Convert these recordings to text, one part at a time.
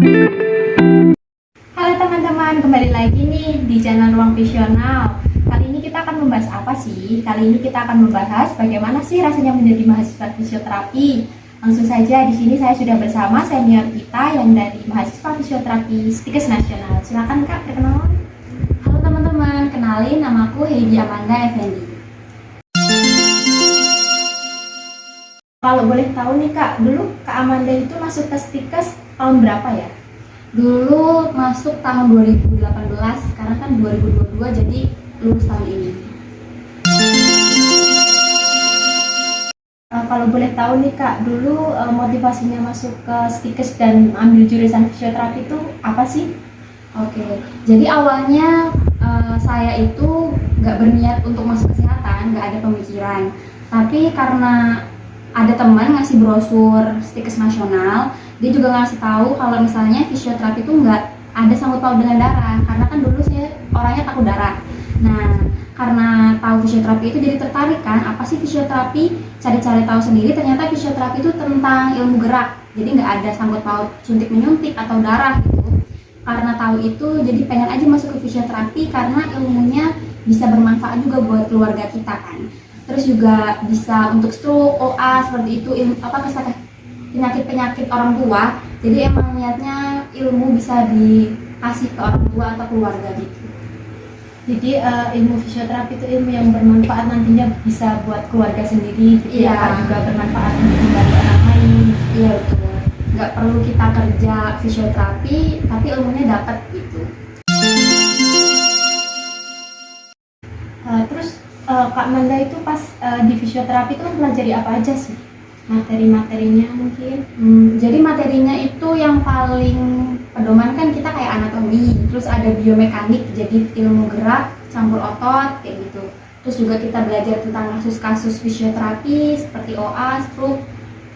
Halo teman-teman, kembali lagi nih di channel Ruang Visional. Kali ini kita akan membahas apa sih? Kali ini kita akan membahas bagaimana sih rasanya menjadi mahasiswa fisioterapi. Langsung saja, di sini saya sudah bersama senior kita yang dari mahasiswa fisioterapi Stikes Nasional. Silakan Kak, perkenalan. Halo teman-teman, kenalin namaku Heidi Amanda Effendi. Kalau boleh tahu nih Kak, dulu Kak Amanda itu masuk ke Stikes tahun berapa ya? Dulu masuk tahun 2018, sekarang kan 2022 jadi lulus tahun ini. Kalau boleh tahu nih Kak, dulu motivasinya masuk ke Stikes dan ambil jurusan fisioterapi itu apa sih? Oke, jadi awalnya saya itu nggak berniat untuk masuk kesehatan, nggak ada pemikiran. Tapi karena ada teman ngasih brosur Stikes Nasional, dia juga ngasih tahu kalau misalnya fisioterapi itu nggak ada sangkut paut dengan darah, karena kan dulu saya orangnya takut darah. Nah, karena tahu fisioterapi itu jadi tertarik kan, apa sih fisioterapi? Cari-cari tahu sendiri, ternyata fisioterapi itu tentang ilmu gerak, jadi nggak ada sangkut paut suntik menyuntik atau darah gitu. Karena tahu itu, jadi pengen aja masuk ke fisioterapi karena ilmunya bisa bermanfaat juga buat keluarga kita kan. Terus juga bisa untuk stroke, OA seperti itu, penyakit-penyakit orang tua. Jadi emang niatnya ilmu bisa dikasih ke orang tua atau keluarga gitu. Jadi ilmu fisioterapi itu ilmu yang bermanfaat nantinya bisa buat keluarga sendiri, gitu ya Kak, juga bermanfaat untuk membantu orang lain. Iya betul. Nggak perlu kita kerja fisioterapi, tapi ilmunya dapat gitu. Terus Kak Manda itu pas di fisioterapi itu kan pelajari apa aja sih? Materi-materinya mungkin? Jadi materinya itu yang paling pedoman kan kita kayak anatomi, terus ada biomekanik, jadi ilmu gerak, campur otot, kayak gitu. Terus juga kita belajar tentang kasus-kasus fisioterapi seperti OA, stroke,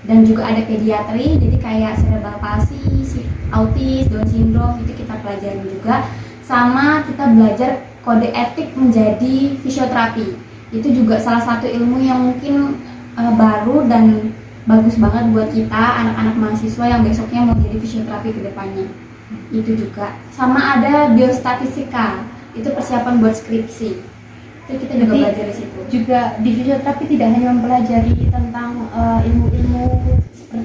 dan juga ada pediatri, jadi kayak cerebral palsy, autis, Down syndrome, itu kita pelajari juga. Sama kita belajar kode etik menjadi fisioterapi. Itu juga salah satu ilmu yang mungkin baru dan bagus banget buat kita anak-anak mahasiswa yang besoknya mau jadi fisioterapi ke depannya. Itu juga. Sama ada biostatistika, itu persiapan buat skripsi. Itu kita juga belajar di situ. Juga di fisioterapi tidak hanya mempelajari tentang ilmu-ilmu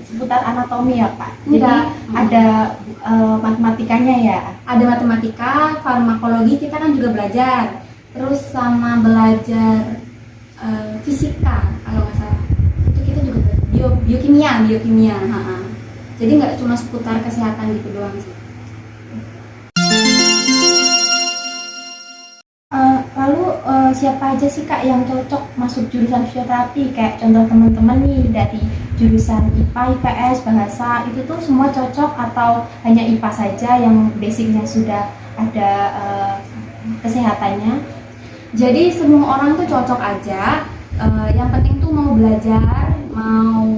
seputar anatomi ya Pak. Jadi ada matematikanya ya. Ada matematika, farmakologi kita kan juga belajar. Terus sama belajar fisika kalau nggak salah. Itu kita juga biokimia. Jadi nggak cuma seputar kesehatan gitu doang sih. Lalu siapa aja sih Kak yang cocok masuk jurusan fisioterapi? Kayak contoh teman-teman nih dari jurusan IPA, IPS, bahasa, itu tuh semua cocok atau hanya IPA saja yang basicnya sudah ada kesehatannya? Jadi semua orang tuh cocok aja. Yang penting tuh mau belajar, mau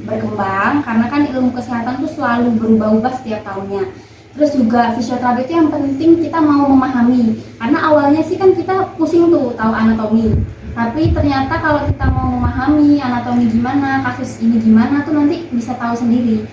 berkembang, karena kan ilmu kesehatan tuh selalu berubah-ubah setiap tahunnya. Terus juga fisioterapi itu yang penting kita mau memahami, karena awalnya sih kan kita pusing tuh tahu anatomi, tapi ternyata kalau kita mau memahami anatomi gimana, kasus ini gimana tuh nanti bisa tahu sendiri.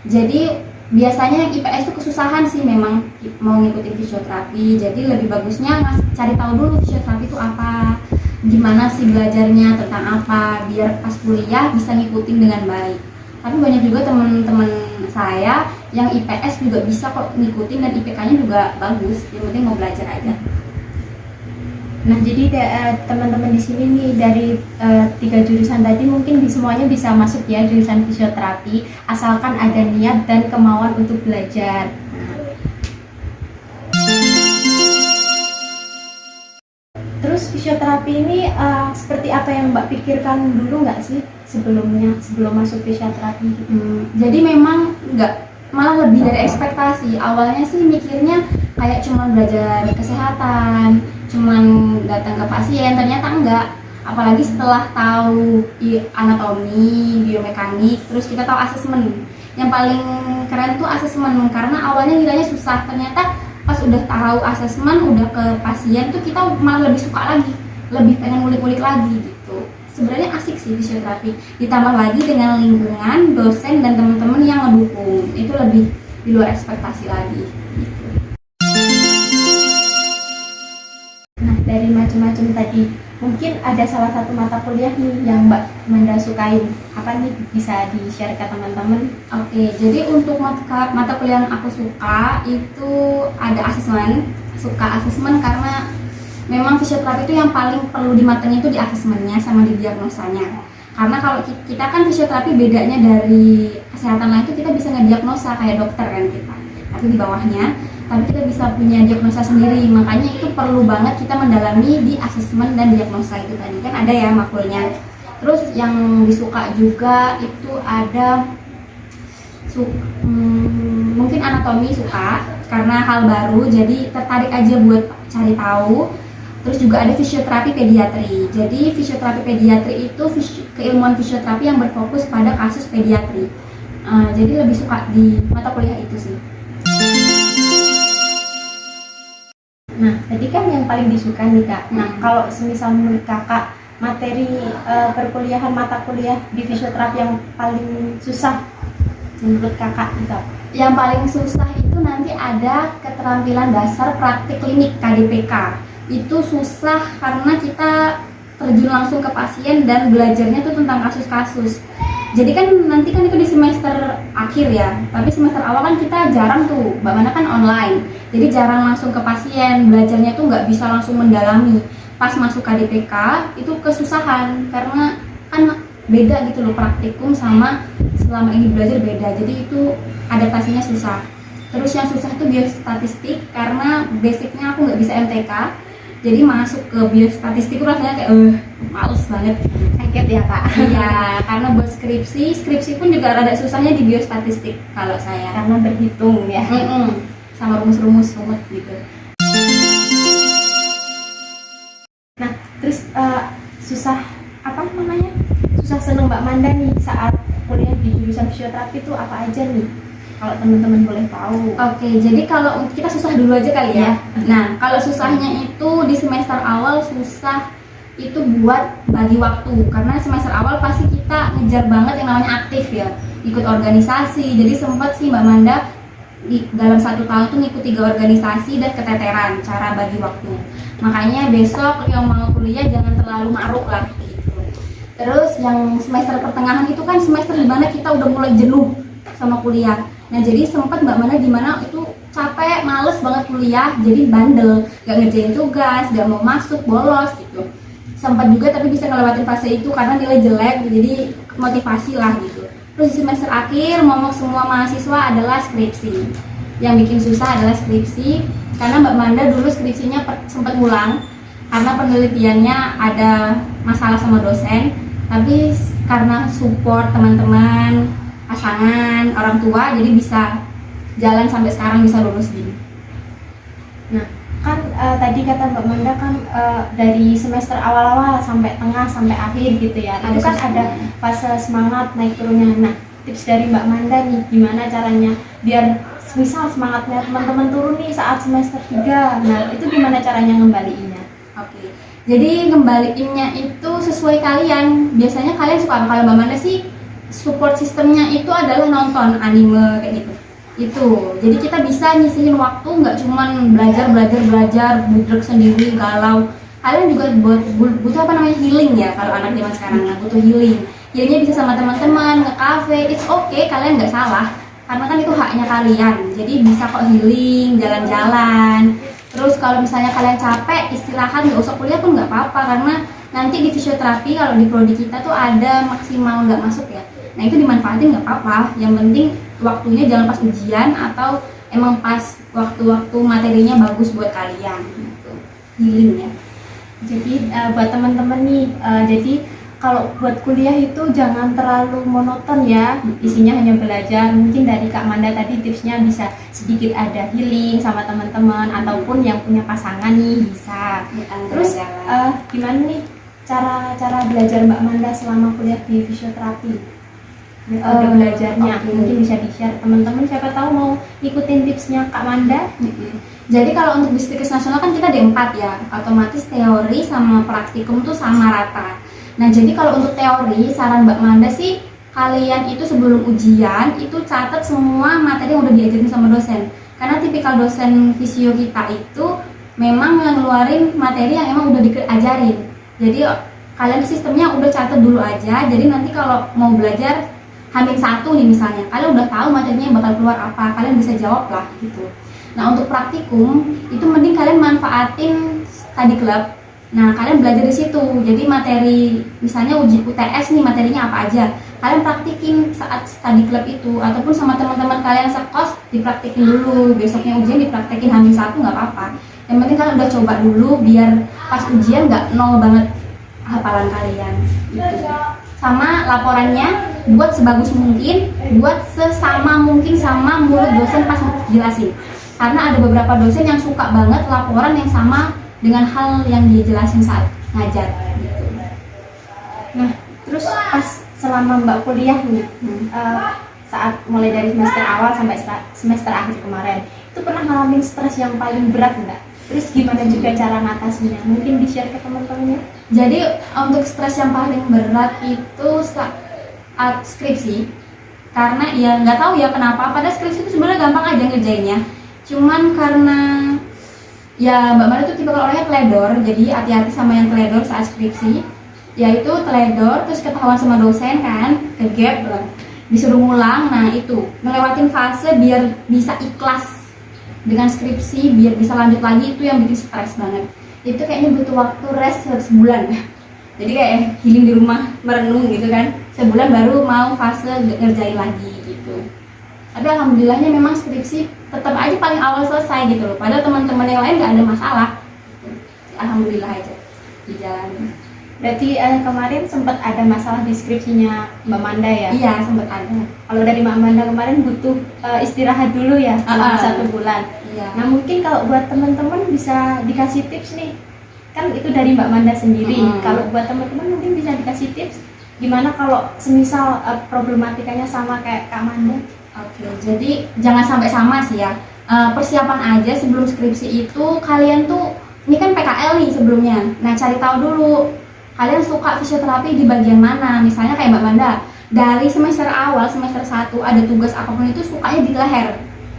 Jadi biasanya yang IPS tuh kesusahan sih memang mau ngikutin fisioterapi, jadi lebih bagusnya cari tahu dulu fisioterapi itu apa, gimana sih belajarnya, tentang apa, biar pas kuliah bisa ngikutin dengan baik. Tapi banyak juga teman-teman saya yang IPS juga bisa kok ngikutin dan IPK-nya juga bagus, yang penting mau belajar aja. Nah, jadi teman-teman di sini nih dari 3 jurusan tadi mungkin semuanya bisa masuk ya jurusan fisioterapi, asalkan ada niat dan kemauan untuk belajar. Terus fisioterapi ini seperti apa yang Mbak pikirkan dulu nggak sih sebelum masuk fisioterapi gitu? Jadi memang malah lebih dari ekspektasi. Awalnya sih mikirnya kayak cuma belajar kesehatan, cuman datang ke pasien, ternyata enggak. Apalagi setelah tahu anatomi, biomekanik, terus kita tahu asesmen. Yang paling keren tuh asesmen, karena awalnya kiranya susah, ternyata pas udah tahu asesmen, udah ke pasien tuh kita malah lebih suka lagi, lebih pengen ngulik-ngulik lagi gitu. Sebenarnya asik sih fisioterapi, ditambah lagi dengan lingkungan, dosen dan teman-teman yang ngedukung, itu lebih di luar ekspektasi lagi. Nah, dari macam-macam tadi, mungkin ada salah satu mata kuliah nih yang Mbak Manda sukain. Apa nih, bisa di-share ke teman-teman? Oke, jadi untuk mata kuliah yang aku suka itu ada asesmen. Suka asesmen karena memang fisioterapi itu yang paling perlu dimatengin itu di asesmennya sama di diagnosanya. Karena kalau kita kan fisioterapi bedanya dari kesehatan lain itu kita bisa ngediagnosa kayak dokter kan kita. Tapi di bawahnya, tapi kita bisa punya diagnosa sendiri. Makanya itu perlu banget kita mendalami di asesmen dan diagnosa itu tadi. Kan ada ya makulnya. Terus yang disuka juga itu ada mungkin anatomi suka karena hal baru, jadi tertarik aja buat cari tahu. Terus juga ada fisioterapi pediatri. Jadi fisioterapi pediatri itu keilmuan fisioterapi yang berfokus pada kasus pediatri. Jadi lebih suka di mata kuliah itu sih. Nah, tadi kan yang paling disuka nih Kak. Nah, kalau semisal menurut Kakak materi perkuliahan mata kuliah di fisioterapi yang paling susah menurut Kakak itu? Yang paling susah itu nanti ada keterampilan dasar praktik klinik KDPK. Itu susah karena kita terjun langsung ke pasien dan belajarnya tuh tentang kasus-kasus. Jadi kan nanti kan itu di semester akhir ya, tapi semester awal kan kita jarang tuh, Mbak Mana kan online, jadi jarang langsung ke pasien, belajarnya tuh nggak bisa langsung mendalami. Pas masuk KDPK itu kesusahan karena kan beda gitu loh, praktikum sama selama ini belajar beda, jadi itu adaptasinya susah. Terus yang susah itu biostatistik karena basicnya aku nggak bisa MTK, jadi masuk ke biostatistik itu rasanya kayak males banget. Sakit ya Kak? Iya, karena buat skripsi pun juga rada susahnya di biostatistik kalau saya. Karena berhitung ya. Sama rumus-rumus rumit gitu. Nah, terus susah apa namanya? Susah seneng Mbak Manda nih saat kuliah di jurusan fisioterapi itu apa aja nih? Kalau teman-teman boleh tahu. Oke, jadi kalau kita susah dulu aja kali ya. Nah, kalau susahnya itu di semester awal susah itu buat bagi waktu, karena semester awal pasti kita ngejar banget yang namanya aktif ya, ikut organisasi. Jadi sempat sih Mbak Manda dalam 1 tahun tuh ngikut 3 organisasi dan keteteran cara bagi waktu. Makanya besok yang mau kuliah jangan terlalu maruk lah gitu. Terus yang semester pertengahan itu kan semester dimana kita udah mulai jenuh sama kuliah. Nah jadi sempat Mbak Manda dimana itu capek, males banget kuliah, jadi bandel, gak ngerjain tugas, gak mau masuk, bolos gitu. Sempat juga tapi bisa ngelewatin fase itu karena nilai jelek, jadi motivasi lah gitu. Terus di semester akhir momok semua mahasiswa adalah skripsi. Yang bikin susah adalah skripsi karena Mbak Manda dulu skripsinya sempat ngulang karena penelitiannya ada masalah sama dosen, tapi karena support teman-teman, pasangan, orang tua, jadi bisa jalan sampai sekarang, bisa lulus gini. Nah, kan tadi kata Mbak Manda kan dari semester awal-awal sampai tengah sampai akhir gitu ya. Itu kan ada fase semangat naik turunnya. Nah, tips dari Mbak Manda nih gimana caranya biar misal semangatnya teman-teman turun nih saat semester 3. Nah, itu gimana caranya ngembaliinnya? Oke. Jadi ngembaliinnya itu sesuai kalian. Biasanya kalian suka, kalau Mbak Manda sih support sistemnya itu adalah nonton anime kayak gitu. Itu jadi kita bisa nyisihin waktu, nggak cuman belajar budrek sendiri galau. Kalian juga butuh apa namanya healing ya, kalau anak zaman sekarang butuh healingnya bisa sama teman-teman nge-cafe, it's okay, kalian nggak salah karena kan itu haknya kalian, jadi bisa kok healing, jalan-jalan. Terus kalau misalnya kalian capek istirahat, nggak usah kuliah pun nggak apa-apa karena nanti di fisioterapi kalau di prodi kita tuh ada maksimal nggak masuk ya. Nah itu dimanfaatin nggak apa-apa, yang penting waktunya jangan pas ujian atau emang pas waktu-waktu materinya bagus buat kalian gitu. Healing ya. Jadi buat teman-teman nih, jadi kalau buat kuliah itu jangan terlalu monoton ya, isinya hanya belajar. Mungkin dari Kak Manda tadi tipsnya bisa sedikit ada healing sama teman-teman ataupun yang punya pasangan nih bisa. Terus gimana nih cara belajar Mbak Manda selama kuliah di fisioterapi? Metode belajarnya mungkin bisa di-share teman-teman, siapa tahu mau ikutin tipsnya Kak Manda. Jadi kalau untuk Bistikes Nasional kan kita D4 ya, otomatis teori sama praktikum tuh sama rata. Nah jadi kalau untuk teori saran Mbak Manda sih kalian itu sebelum ujian itu catat semua materi yang udah diajarin sama dosen. Karena tipikal dosen fisio kita itu memang ngeluarin materi yang emang udah diajarin. Jadi kalian sistemnya udah catat dulu aja. Jadi nanti kalau mau belajar H-1 nih misalnya, kalian udah tahu materinya yang bakal keluar apa, kalian bisa jawab lah gitu. Nah untuk praktikum itu mending kalian manfaatin study club. Nah kalian belajar di situ. Jadi materi misalnya uji UTS nih materinya apa aja, kalian praktikin saat study club itu, ataupun sama teman-teman kalian sekos dipraktikin dulu. Besoknya ujian dipraktikin H-1 nggak apa-apa. Yang penting kalian udah coba dulu biar pas ujian nggak nol banget hafalan kalian gitu. Sama laporannya buat sebagus mungkin, buat sesama mungkin sama mulut dosen pas jelasin. Karena ada beberapa dosen yang suka banget laporan yang sama dengan hal yang dia jelasin saat ngajar gitu. Nah, terus pas selama Mbak kuliah nih, saat mulai dari semester awal sampai semester akhir kemarin, itu pernah ngalamin stres yang paling berat nggak? Terus gimana juga cara ngatasinya? Mungkin di-share ke teman-temannya. Jadi untuk stres yang paling berat itu saat skripsi, karena ya nggak tahu ya kenapa. Pada skripsi itu sebenarnya gampang aja ngerjainnya. Cuman karena ya Mbak Mara tuh tipe orangnya teledor, jadi hati-hati sama yang teledor saat skripsi. Yaitu teledor, terus ketahuan sama dosen kan, ke gap, disuruh ngulang. Nah itu ngelewatin fase biar bisa ikhlas dengan skripsi, biar bisa lanjut lagi, itu yang bikin stres banget. Itu kayaknya butuh waktu rest sebulan. Jadi kayak healing di rumah, merenung gitu kan, sebulan baru mau fase ngerjain lagi gitu. Tapi alhamdulillahnya memang skripsi tetap aja paling awal selesai gitu loh. Padahal teman-teman yang lain nggak ada masalah. Alhamdulillah aja dijalani. Berarti kemarin sempat ada masalah di skripsinya Mbak Manda ya? Iya, sempat ada. Kalau dari Mbak Manda kemarin butuh istirahat dulu ya selama 1 bulan. Iya. Nah mungkin kalau buat teman-teman bisa dikasih tips nih, kan itu dari Mbak Manda sendiri. Kalau buat teman-teman mungkin bisa dikasih tips gimana kalau semisal problematikanya sama kayak Kak Manda. Oke, jadi jangan sampai sama sih ya. Persiapan aja sebelum skripsi itu kalian tuh, ini kan PKL nih sebelumnya. Nah cari tahu dulu kalian suka fisioterapi di bagian mana. Misalnya kayak Mbak Manda, dari semester awal, semester 1 ada tugas apapun itu sukanya di leher.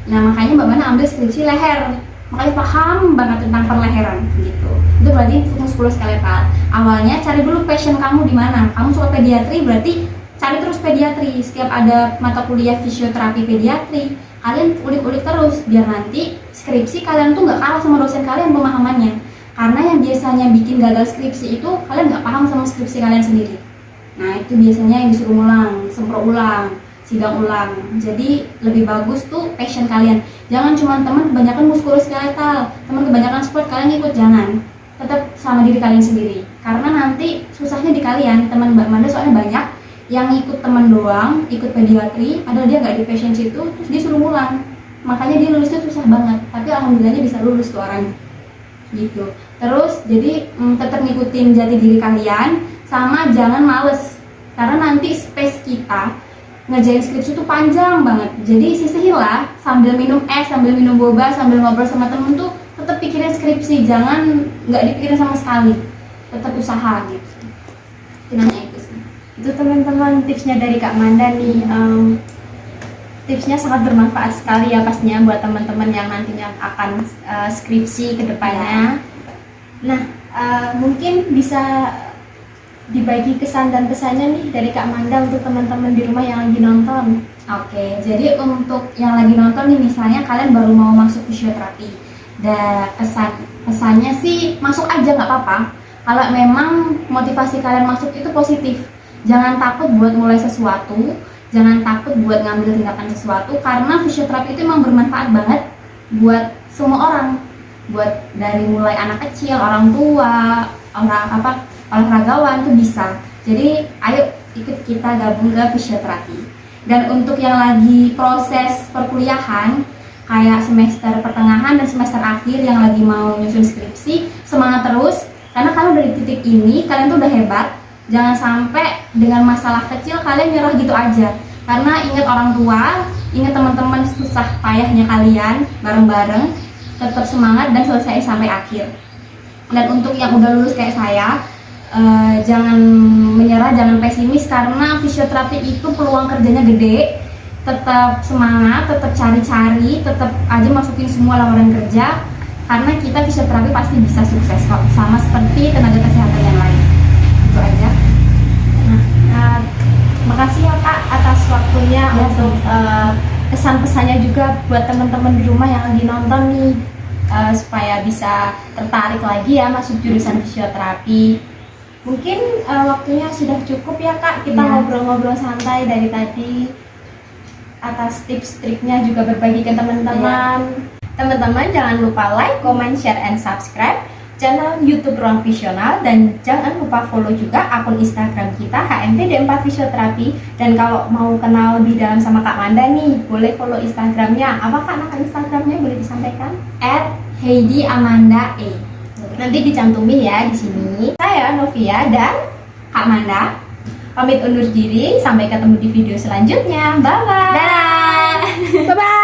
Nah makanya Mbak Manda ambil skripsi leher, makanya paham banget tentang perleheran gitu. Itu berarti muskuloskeletal. Awalnya cari dulu passion kamu di mana. Kamu suka pediatri, berarti cari terus pediatri. Setiap ada mata kuliah fisioterapi pediatri, kalian ulik-ulik terus biar nanti skripsi kalian tuh nggak kalah sama dosen kalian pemahamannya. Karena yang biasanya bikin gagal skripsi itu kalian nggak paham sama skripsi kalian sendiri. Nah itu biasanya yang disuruh ulang, sempro ulang, sidang ulang. Jadi lebih bagus tuh passion kalian. Jangan cuma teman kebanyakan muskuloskeletal, teman kebanyakan sport kalian ikut, jangan. Tetap sama diri kalian sendiri. Karena nanti susahnya di kalian. Teman Mbak Manda soalnya banyak yang ikut teman doang, ikut pediatri, padahal dia nggak di passion situ, terus dia suruh ulang. Makanya dia lulusnya susah banget. Tapi alhamdulillahnya bisa lulus tuh orangnya. Gitu. Terus jadi tetap ngikutin jati diri kalian, sama jangan males, karena nanti space kita ngerjain skripsi itu panjang banget. Jadi sisihilah sambil minum es, sambil minum boba, sambil ngobrol sama temen tuh tetap pikirin skripsi, jangan nggak dipikirin sama sekali, tetap usaha gitu. Tinanya itu sih. Itu teman-teman tipsnya dari Kak Manda nih. Tipsnya sangat bermanfaat sekali ya pastinya buat teman-teman yang nantinya akan skripsi ke depannya. Nah, mungkin bisa dibagi kesan dan pesannya nih dari Kak Manda untuk teman-teman di rumah yang lagi nonton. Oke, jadi untuk yang lagi nonton nih, misalnya kalian baru mau masuk fisioterapi, dan pesannya sih masuk aja nggak apa-apa. Kalau memang motivasi kalian masuk itu positif, jangan takut buat mulai sesuatu. Jangan takut buat ngambil tindakan sesuatu, karena fisioterapi itu emang bermanfaat banget buat semua orang. Buat dari mulai anak kecil, orang tua, olahragawan tuh bisa. Jadi ayo ikut kita gabung ke fisioterapi. Dan untuk yang lagi proses perkuliahan, kayak semester pertengahan dan semester akhir yang lagi mau nyusun skripsi, semangat terus, karena kalian dari titik ini, kalian tuh udah hebat. Jangan sampai dengan masalah kecil kalian nyerah gitu aja. Karena ingat orang tua, ingat teman-teman susah payahnya kalian bareng-bareng, tetap semangat dan selesai sampai akhir. Dan untuk yang udah lulus kayak saya, jangan menyerah, jangan pesimis karena fisioterapi itu peluang kerjanya gede. Tetap semangat, tetap cari-cari, tetap aja masukin semua lamaran kerja karena kita fisioterapi pasti bisa sukses kok, sama seperti tenaga kesehatan yang lain. Itu aja. Makasih ya Kak atas waktunya untuk kesan-pesannya juga buat teman-teman di rumah yang lagi nonton nih, supaya bisa tertarik lagi ya masuk jurusan fisioterapi. Mungkin waktunya sudah cukup ya Kak, kita ngobrol-ngobrol santai dari tadi, atas tips-triknya juga berbagi ke teman-teman. Teman-teman jangan lupa like, comment, share, and subscribe channel YouTube Ruang Visional, dan jangan lupa follow juga akun Instagram kita HMPD4 Fisioterapi. Dan kalau mau kenal lebih dalam sama Kak Manda nih, boleh follow Instagramnya. Apa Kak nama Instagramnya, boleh disampaikan? @HeidiAmandaE. Nanti dicantumin ya di sini. Saya Novia dan Kak Manda pamit undur diri. Sampai ketemu di video selanjutnya. Bye bye. Dadah. Bye bye.